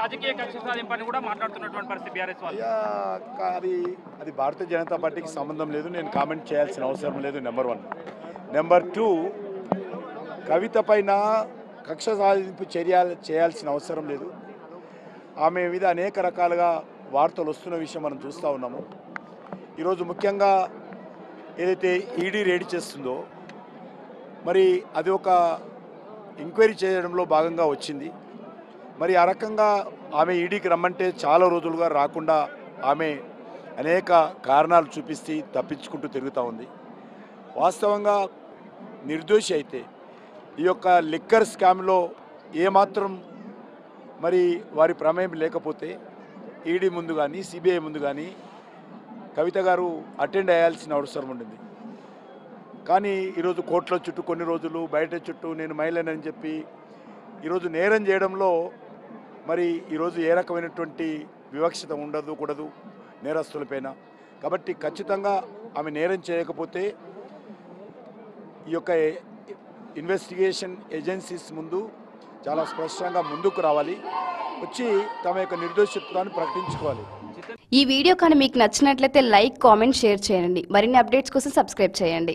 రాజకీయ కక్ష సాధింపని కూడా మాట్లాడుతున్నటువంటి పరిస్థితి బీఆర్ఎస్ వాళ్ళు. అది భారతీయ జనతా పార్టీకి సంబంధం లేదు, నేను కామెంట్ చేయాల్సిన అవసరం లేదు. నెంబర్ 1. నెంబర్ 2, కవిత పైన కక్ష సాధింపు చేయాల్సిన అవసరం లేదు. ఆమె మీద అనేక రకాలుగా వార్తలు వస్తున్న విషయం మనం చూస్తూ ఉన్నాము. ఈరోజు ముఖ్యంగా ఏదైతే ఈడీ రేడ్ చేస్తుందో మరి అది ఒక ఎంక్వైరీ చేయడంలో భాగంగా వచ్చింది. మరి ఆ రకంగా ఆమె ఈడీకి రమ్మంటే చాలా రోజులుగా రాకుండా ఆమె అనేక కారణాలు చూపిస్తూ తప్పించుకుంటూ తిరుగుతూ ఉంది. వాస్తవంగా నిర్దోషి అయితే ఈ యొక్క లిక్కర్ స్కామ్లో ఏమాత్రం మరి వారి ప్రమేయం లేకపోతే ఈడీ ముందు కానీ సిబిఐ ముందు కానీ కవిత గారు అటెండ్ అయ్యాల్సిన అవసరం ఉండింది. కానీ ఈరోజు కోర్టుల చుట్టూ కొన్ని రోజులు, బయట చుట్టూ నేను మహిళనని చెప్పి ఈరోజు నేరం చేయడంలో మరి ఈరోజు ఏ రకమైనటువంటి వివక్షత ఉండకూడదు నేరస్తులపైన. కాబట్టి ఖచ్చితంగా ఆమె నేరం చేయకపోతే ఈ యొక్క ఇన్వెస్టిగేషన్ ఏజెన్సీస్ ముందు చాలా స్పష్టంగా ముందుకు రావాలి, వచ్చి తమ యొక్క నిర్దోషిత్వాన్ని ప్రకటించుకోవాలి. ఈ వీడియో కానీ మీకు నచ్చినట్లయితే లైక్, కామెంట్, షేర్ చేయండి. మరిన్ని అప్డేట్స్ కోసం సబ్స్క్రైబ్ చేయండి.